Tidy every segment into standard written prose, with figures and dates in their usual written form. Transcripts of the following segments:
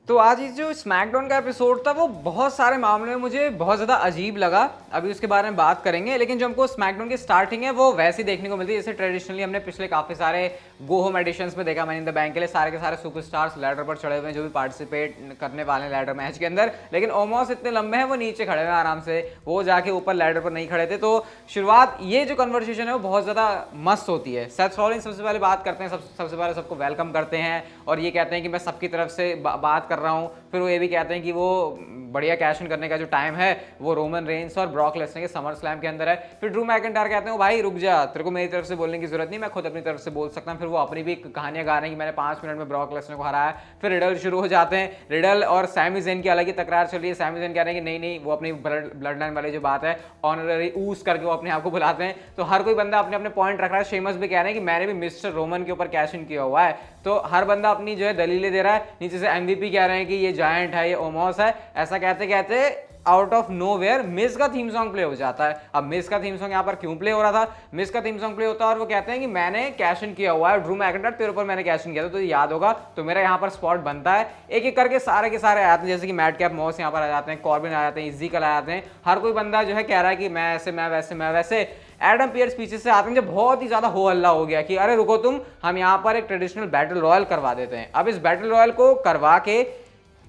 तो आज ये जो स्मैकडाउन का एपिसोड था वो बहुत सारे मामलों में मुझे बहुत ज़्यादा अजीब लगा। अभी उसके बारे में बात करेंगे, लेकिन जो हमको स्मैकडाउन की स्टार्टिंग है वो वैसी देखने को मिलती है जैसे ट्रेडिशनली हमने पिछले काफ़ी सारे गो होम एडिशंस में देखा। मनी इन द बैंक के लिए सारे के सारे सुपरस्टार्स लैडर पर चढ़े हुए हैं जो भी पार्टिसिपेट करने वाले हैं लैडर मैच के अंदर, लेकिन ऑलमोस्ट इतने लंबे हैं वो नीचे खड़े हुए हैं आराम से, वो जाके ऊपर लैडर पर नहीं खड़े थे। तो शुरुआत ये जो कन्वर्सेशन है वो बहुत ज़्यादा मस्त होती है। सेथ रॉलिंस सबसे पहले बात करते हैं, सबसे पहले सबको वेलकम करते हैं और ये कहते हैं कि मैं सबकी तरफ से बात कर रहा हूँ। फिर वो ये भी कहते हैं कि वो बढ़िया कैश इन करने का जो टाइम है वो रोमन रेंस और ब्रॉक लेसनर के समर स्लैम के अंदर है। फिर ड्रू मैकिंटायर कहते हैं भाई रुक जा, तेरे को मेरी तरफ से बोलने की जरूरत नहीं, मैं खुद अपनी तरफ से बोल सकता हूँ। फिर वो अपनी भी कहानियां गा रहे हैं कि मैंने 5 मिनट में ब्रॉक लेसनर को हराया। फिर रिडल शुरू हो जाते हैं, रिडल और सैमी ज़ेन की अलग ही तकरार चल रही है। सैमी ज़ेन कह रहे हैं कि नहीं नहीं, वो अपनी ब्लड लाइन वाली जो बात है ऑनररी ऊस करके वो अपने आप को बुलाते हैं। तो हर कोई बंदा अपने अपने पॉइंट रख रहा है। शेमस भी कह रहे हैं कि मैंने भी मिस्टर रोमन के ऊपर कैश इन किया हुआ है। तो हर बंदा अपनी जो है दलीलें दे रहा है। नीचे से एमवीपी कह रहे हैं कि ये जायंट है, ये ओमोस है। ऐसा कहते कहते आउट ऑफ नोवेयर मिस का थीम सॉन्ग प्ले हो जाता है। अब मिस का थीम सॉन्ग यहाँ पर क्यों प्ले हो रहा था? मिस का थीम सॉन्ग प्ले होता है और वो कहते हैं कि मैंने कैश इन किया हुआ है, ड्रू मैकिंटायर तेरे ऊपर मैंने कैश इन किया था, तो याद होगा, तो मेरा यहाँ पर स्पॉट बनता है। एक एक करके सारे के सारे आते हैं, जैसे कि मैडकैप मॉस यहाँ पर आ जाते हैं, कॉर्बिन आ जाते हैं, इज़ीकल आ जाते हैं। हर कोई बंदा जो है कह रहा है कि मैं ऐसे, मैं वैसे, मैं वैसे। एडम पियर्स पीछे से आते हैं जब बहुत ही ज्यादा हो हल्ला हो गया कि अरे रुको तुम, हम यहाँ पर एक ट्रेडिशनल बैटल रॉयल करवा देते हैं। अब इस बैटल रॉयल को करवा के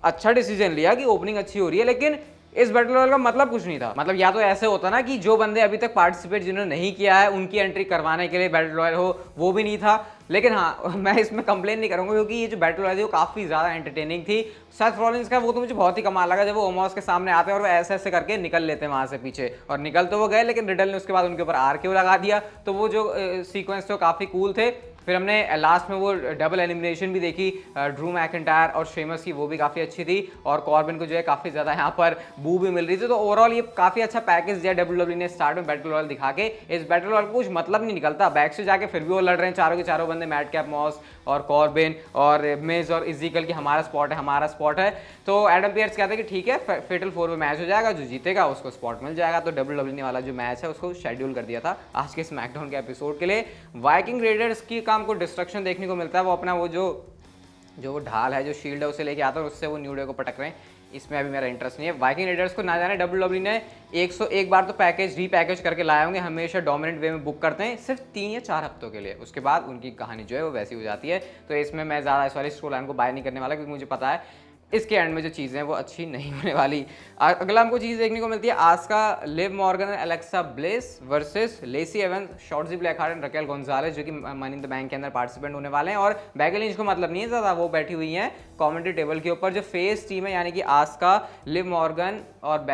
अच्छा डिसीजन लिया कि ओपनिंग अच्छी हो रही है, लेकिन इस बैटल रॉयल का मतलब कुछ नहीं था। मतलब या तो ऐसे होता ना कि जो बंदे अभी तक पार्टिसिपेट जिन्होंने नहीं किया है उनकी एंट्री करवाने के लिए बैटल रॉयल हो, वो भी नहीं था। लेकिन हाँ, मैं इसमें कंप्लेन नहीं करूंगा क्योंकि ये जो बैटल रॉयल थी वो काफी ज्यादा एंटरटेनिंग थी। सेथ रॉलिंस का वो तो मुझे बहुत ही कमाल लगा जब वो ओमोस के सामने आते हैं और वो ऐसे ऐसे करके निकल लेते हैं वहां से पीछे, और निकल तो वो गए लेकिन रिडल ने उसके बाद उनके ऊपर आर क्यों लगा दिया। तो वो जो सीक्वेंस थे काफी कूल थे। फिर हमने लास्ट में वो डबल एलिमिनेशन भी देखी ड्रू मैकिंटायर और शेमस की, वो भी काफ़ी अच्छी थी। और कॉर्बिन को जो है काफ़ी ज़्यादा यहाँ पर बू भी मिल रही थी। तो ओवरऑल ये काफ़ी अच्छा पैकेज दिया डब्ल्यूडब्ल्यूई ने स्टार्ट में बैटल रॉयल दिखा के। इस बैटल रॉयल को कुछ मतलब नहीं निकलता, बैक से जाके फिर भी वो लड़ रहे हैं चारों के चारों बंदे, मैडकैप मॉस और कॉर्बिन और मिज और इज़ीकल की हमारा स्पॉट है, हमारा स्पॉट है। तो एडम पियर्स कहते हैं कि ठीक है, फेटल 4 में मैच हो जाएगा, जो जीतेगा उसको स्पॉट मिल जाएगा। तो डब्ल्यूडब्ल्यूई ने वाला जो मैच है उसको शेड्यूल कर दिया था आज के स्मैकडाउन के एपिसोड के लिए। वाइकिंग रेडर्स की काम को डिस्ट्रक्शन देखने को मिलता है। वो अपना वो जो ढाल है, जो शील्ड है, उसे लेके आता है और उससे वो न्यू डे को पटक रहे हैं। इसमें अभी मेरा इंटरेस्ट नहीं है। वाइकिंग रेडर्स को ना जाने डब्ल्यूडब्ल्यूई ने 101 बार तो पैकेज रीपैकेज करके लाए होंगे, हमेशा डोमिनेंट वे में बुक करते हैं सिर्फ 3 या 4 हफ्तों के लिए, उसके बाद उनकी कहानी जो है वो वैसी हो जाती है। तो इसमें मैं ज़्यादा इस वाली स्टोरी लाइन को बाय नहीं करने वाला क्योंकि मुझे पता है इसके एंड में जो चीज़ें हैं वो अच्छी नहीं होने वाली। अगला हमको चीज़ देखने को मिलती है Asuka, Liv Morgan, Alexa Bliss versus Lacey Evans, Shotzi Blackheart and Raquel Gonzalez, जो कि मनी इन द बैंक के अंदर पार्टिसिपेंट होने वाले हैं। और बेकी लिंच को मतलब नहीं है ज़्यादा, वो बैठी हुई हैं कमेंट्री टेबल के ऊपर। जो फेस टीम है यानी कि आस्का, लिव मॉर्गन और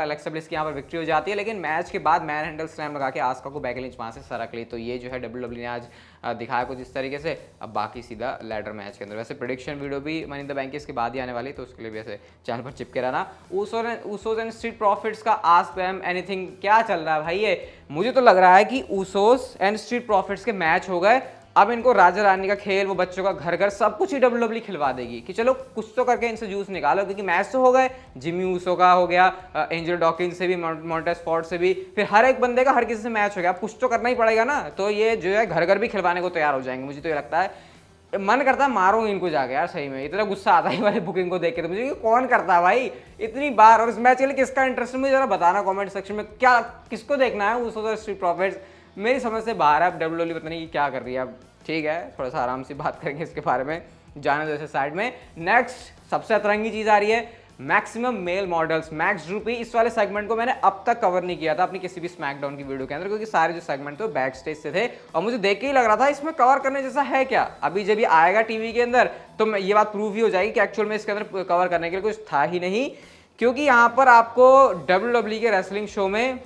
एलेक्सा ब्लिस की यहाँ पर विक्ट्री हो जाती है, लेकिन मैच के बाद मैन हैंडल स्लैम लगा के आस्का को बेकी लिंच वहाँ से सरक ली। तो ये जो है डब्ल्यूडब्ल्यूई ने आज दिखाया कुछ इस तरीके से। अब बाकी सीधा लैडर मैच के अंदर, वैसे प्रेडिक्शन वीडियो भी मनी इन द बैंक इसके बाद ही आने वाली, तो उसके लिए भी ऐसे चैनल पर चिपके रहना। ऊसोस एंड स्ट्रीट प्रॉफिट्स का आस्क देम एनीथिंग, क्या चल रहा है भाई? ये मुझे तो लग रहा है कि ऊसोस एंड स्ट्रीट प्रॉफिट्स के मैच हो गए, अब इनको राजा रानी का खेल, वो बच्चों का घर घर सब कुछ ही डब्ल्यूडब्ल्यूई खिलवा देगी कि चलो कुछ तो करके इनसे जूस निकालो, क्योंकि मैच तो हो गए। जिमी ऊसो का हो गया, एंजल डॉकिंस से भी, मॉन्टेस फॉर्ड से भी, फिर हर एक बंदे का हर किसी से मैच हो गया, कुछ तो करना ही पड़ेगा ना। तो ये जो है घर घर भी खिलवाने को तैयार हो जाएंगे। मुझे तो ये लगता है, मन करता है मारूं इनको जाके यार, सही में इतना गुस्सा आता है वाली बुकिंग को देख के। तो मुझे कौन करता है भाई इतनी बार? और इस मैच के लिए किसका इंटरेस्ट है मुझे जरा बताना कमेंट सेक्शन में, क्या किसको देखना है ऊसो स्ट्रीट प्रॉफिट्स? मेरी समझ से बाहर है। अब डब्ल्यूडब्ल्यूई पता नहीं क्या कर रही है। अब ठीक है, थोड़ा सा आराम से बात करेंगे इसके बारे में, जाने दो ऐसे साइड में। नेक्स्ट सबसे अतरंगी चीज आ रही है, maximum mail models, max droopy. इस वाले सेगमेंट को मैंने अब तक कवर नहीं किया था अपनी किसी भी स्मैकडाउन की वीडियो के अंदर, क्योंकि सारे जो सेगमेंट थे बैक स्टेज से थे और मुझे देख के ही लग रहा था इसमें कवर करने जैसा है क्या। अभी जब ये आएगा टीवी के अंदर तो ये बात प्रूव ही हो जाएगी कि एक्चुअल में इसके अंदर कवर करने के लिए कुछ था ही नहीं, क्योंकि यहाँ पर आपको डब्ल्यूडब्ल्यूई के रेसलिंग शो में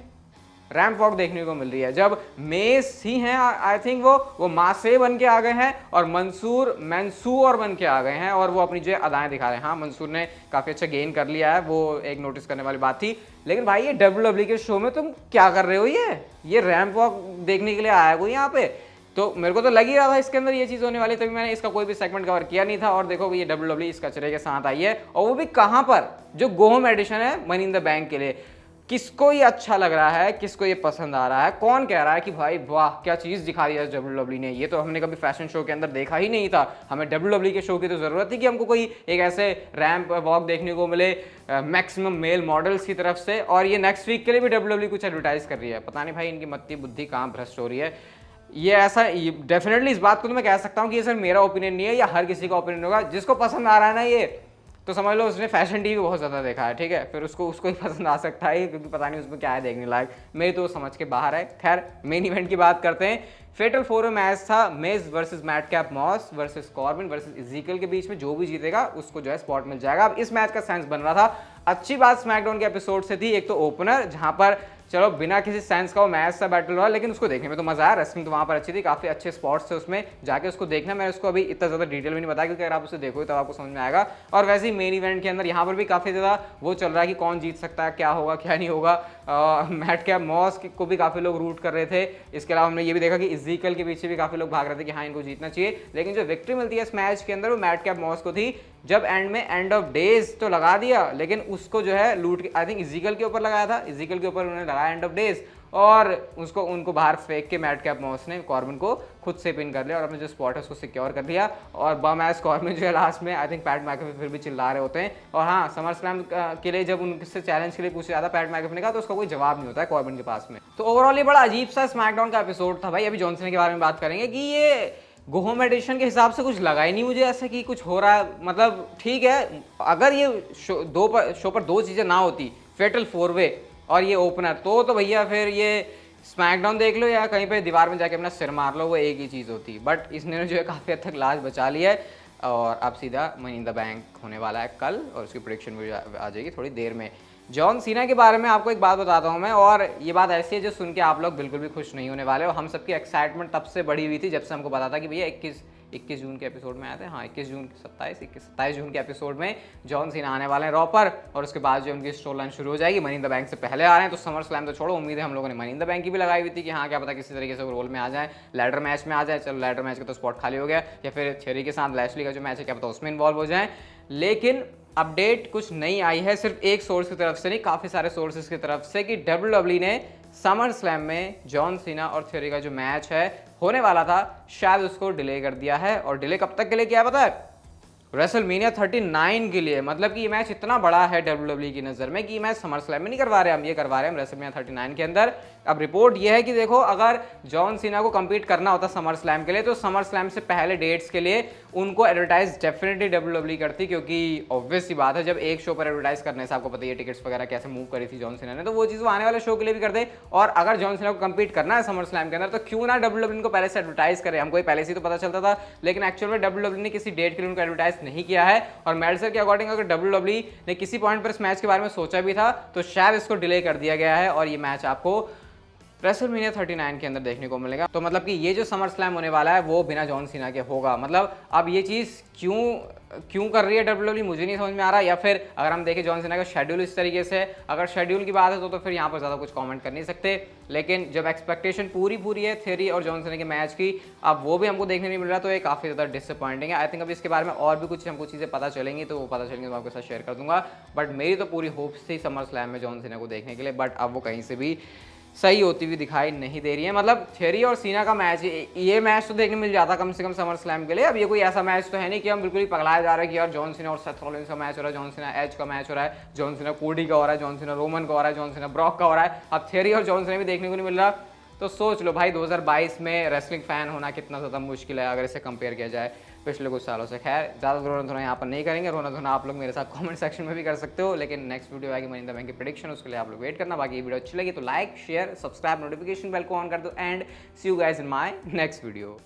रैंप वॉक देखने को मिल रही है। जब मेस ही हैं आई थिंक वो मासे बन के आ गए हैं और मंसूर बन के आ गए हैं और वो अपनी जो अदाएं दिखा रहे हैं। हाँ, मंसूर ने काफ़ी अच्छा गेन कर लिया है, वो एक नोटिस करने वाली बात थी। लेकिन भाई ये डब्ल्यूडब्ल्यूई के शो में तुम क्या कर रहे हो? ये रैंप वॉक देखने के लिए आया कोई यहाँ पे? तो मेरे को तो लग ही रहा था इसके अंदर ये चीज़ होने वाली, तभी मैंने इसका कोई भी सेगमेंट कवर किया नहीं था। और देखो ये डब्ल्यूडब्ल्यूई इस कचरे के साथ आई है, और वो भी कहाँ पर, जो गो होम एडिशन है मनी इन द बैंक के लिए। किसको ये अच्छा लग रहा है, किसको ये पसंद आ रहा है, कौन कह रहा है कि भाई वाह क्या चीज़ दिखा दिया WWE ने, ये तो हमने कभी फैशन शो के अंदर देखा ही नहीं था, हमें WWE के शो की तो ज़रूरत थी कि हमको कोई एक ऐसे रैंप वॉक देखने को मिले मैक्सिमम मेल मॉडल्स की तरफ से। और ये नेक्स्ट वीक के लिए भी WWE कुछ एडवर्टाइज कर रही है, पता नहीं भाई इनकी मत्ती बुद्धि कहाँ भ्रष्ट हो रही है। ये ऐसा डेफिनेटली इस बात को तो मैं कह सकता हूँ कि ये सर मेरा ओपिनियन नहीं है या हर किसी का ओपिनियन होगा, जिसको पसंद आ रहा है ना ये तो समझ लो उसने फैशन टीवी बहुत ज़्यादा देखा है, ठीक है, फिर उसको ही पसंद आ सकता है क्योंकि पता नहीं उसमें क्या है देखने लायक, मेरी तो समझ के बाहर है। खैर मेन इवेंट की बात करते हैं। फेटल 4 में मैच था Mace versus Madcap Moss versus Corbin versus Ezekiel के बीच में, जो भी जीतेगा उसको जो है स्पॉट मिल जाएगा। अब इस मैच का सेंस बन रहा था, अच्छी बात स्मैकडाउन के एपिसोड से थी, एक तो ओपनर जहां पर चलो बिना किसी सेंस का वो मैच था बैटल रहा, लेकिन उसको देखने में तो मजा आया, रेसलिंग तो वहां पर अच्छी थी, काफी अच्छे स्पॉट्स थे उसमें, जाके उसको देखना। मैं उसको अभी इतना ज्यादा डिटेल में नहीं बताया क्योंकि अगर आप उसे देखोगे तो आपको समझ में आएगा। और वैसे ही मेन इवेंट के अंदर यहाँ पर भी काफी ज्यादा वो चल रहा है कि कौन जीत सकता है, क्या होगा क्या नहीं होगा। मैडकैप मॉस को भी काफी लोग रूट कर रहे थे, इसके अलावा हमने ये भी देखा कि इज़ीकियल के पीछे भी काफी लोग भाग रहे थे कि हाँ इनको जीतना चाहिए, लेकिन जो विक्ट्री मिलती है इस मैच के अंदर वो मैडकैप मॉस को थी। जब एंड में एंड ऑफ डेज तो लगा दिया, लेकिन उसको जो है लूट के आई थिंक इज़ीकियल के ऊपर लगाया था, इज़ीकियल के ऊपर उन्होंने लगाया एंड ऑफ डेज, और उनको बाहर फेंक के मैडकैप मॉस ने कॉर्बिन को खुद से पिन कर लिया और अपने जो स्पॉट है उसको सिक्योर कर लिया। और बम एस कॉर्बिन जो है लास्ट में आई थिंक पैट मैकअफे फिर भी चिल्ला रहे होते हैं। और हाँ, समर स्लैम के लिए जब उनसे चैलेंज के लिए पूछा जाता पैट मैकअफे ने कहा तो उसका कोई जवाब नहीं होता है कॉर्बिन के पास में। तो ओवरऑल ये बड़ा अजीब सा स्मैकडाउन का एपिसोड था भाई। अभी जॉन सीना के बारे में बात करेंगे कि ये गोहोम एडिशन के हिसाब से कुछ लगा ही नहीं मुझे ऐसे कि कुछ हो रहा है। मतलब ठीक है, अगर ये शो पर दो चीज़ें ना होती, फेटल 4 वे और ये ओपनर, तो भैया फिर ये स्मैकडाउन देख लो या कहीं पे दीवार में जाके अपना सिर मार लो, वो एक ही चीज़ होती। बट इसने जो है काफ़ी हद तक लाज बचा ली है और अब सीधा मनी इन द बैंक होने वाला है कल, और उसकी प्रेडिक्शन भी आ जाएगी थोड़ी देर में। जॉन सीना के बारे में आपको एक बात बताता हूँ मैं, और ये बात ऐसी है जो सुन के आप लोग बिल्कुल भी खुश नहीं होने वाले हो। हम सबकी एक्साइटमेंट तब से बढ़ी हुई थी जब से हमको पता था कि भैया 21 जून के एपिसोड में आए थे, हाँ 27 जून के एपिसोड में जॉन सीना आने वाले हैं रॉ पर, और उसके बाद जो उनकी स्टोरी लाइन शुरू हो जाएगी। मनी इन द बैंक से पहले आ रहे हैं तो समर स्लैम तो छोड़ो, उम्मीद है हम लोगों ने मनी इन द बैंक की भी लगाई हुई थी कि हाँ क्या पता किसी तरीके से वो रोल में आ जाए, लैडर मैच में आ जाए। चलो लैडर मैच का तो स्पॉट खाली हो गया, या फिर थ्योरी के साथ लैशली का जो मैच है क्या पता उसमें इन्वॉल्व हो जाए। लेकिन अपडेट कुछ नहीं आई है, सिर्फ एक सोर्स की तरफ से नहीं, काफ़ी सारे सोर्सेज की तरफ से, कि WWE ने समर स्लैम में जॉन सीना और थ्योरी का जो मैच है होने वाला था शायद उसको डिले कर दिया है। और डिले कब तक के लिए किया है पता है? रेसलमेनिया 39 के लिए। मतलब कि ये मैच इतना बड़ा है WWE की नज़र में कि ये मैच समर स्लैम में नहीं करवा रहे हम, ये करवा रहे हैं रेसलमेनिया 39 के अंदर। अब रिपोर्ट ये है कि देखो, अगर जॉन सीना को compete करना होता समर स्लैम के लिए तो समर स्लैम से पहले डेट्स के लिए उनको एडवर्टाइज डेफिनेटली WWE करती, क्योंकि ऑब्वियस सी बात है जब एक शो पर एडवर्टाइज करने से आपको पता ही है टिकट्स वगैरह कैसे मूव करी थी जॉन सीना ने, तो वो चीज़ वो आने वाले शो के लिए भी कर दे। और अगर जॉन सीना को compete करना है समर स्लैम के अंदर तो क्यों ना WWE को पहले से एडवर्टाइज करे। हमको पहले से तो पता चलता था, लेकिन एक्चुअल में WWE ने किसी डेट के लिए उनको एडवर्टाइज नहीं किया है। और मेल्सर के अकॉर्डिंग अगर WWE ने किसी पॉइंट पर इस मैच के बारे में सोचा भी था तो शायद इसको डिले कर दिया गया है और ये मैच आपको रेसलमेनिया 39 के अंदर देखने को मिलेगा। तो मतलब कि ये जो समर स्लैम होने वाला है वो बिना जॉन सीना के होगा। मतलब अब ये चीज़ क्यों कर रही है WWE मुझे नहीं समझ में आ रहा। या फिर अगर हम देखें जॉन सीना का शेड्यूल इस तरीके से, अगर शेड्यूल की बात है तो फिर यहाँ पर ज़्यादा कुछ कमेंट कर नहीं सकते। लेकिन जब एक्सपेक्टेशन पूरी है थ्योरी और जॉन सीना के मैच की, अब वो भी हमको देखने नहीं मिल रहा, तो ये काफ़ी ज़्यादा डिसअपॉइंटिंग है। आई थिंक अभी इसके बारे में और भी कुछ हमको चीज़ें पता चलेंगी तो वो पता चलेंगी तो आपके साथ शेयर कर दूंगा। बट मेरी तो पूरी होप्स थी समर स्लैम में जॉन सीना को देखने के लिए, बट अब वो कहीं से भी सही होती हुई दिखाई नहीं दे रही है। मतलब थ्योरी और सीना का मैच, ये मैच तो देखने मिल जाता कम से कम समर स्लैम के लिए। अब ये कोई ऐसा मैच तो है नहीं कि हम बिल्कुल ही पगलाए जा रहे हैं कि यार जॉन सीना और सेथ रॉलिन्स का मैच हो रहा है, जॉन सीना एज का मैच हो रहा है, जॉन सीना कोडी का हो रहा है, जॉन सीना रोमन का हो रहा है, जॉन सीना ब्रॉक का हो रहा है। अब थ्योरी और जॉन सीना भी देखने को नहीं मिल रहा, तो सोच लो भाई 2022 में रेसलिंग फैन होना कितना ज़्यादा मुश्किल है अगर इसे कंपेयर किया जाए पिछले कुछ सालों से। खैर ज़्यादा रोना धोना यहाँ पर नहीं करेंगे, रोना धोना आप लोग मेरे साथ कमेंट सेक्शन में भी कर सकते हो। लेकिन नेक्स्ट वीडियो आएगी मनी इन द बैंक की प्रेडिक्शन, उसके लिए आप लोग वेट करना। बाकी ये वीडियो अच्छी लगी तो like share subscribe notification bell को ऑन कर दो and see you guys in my next video.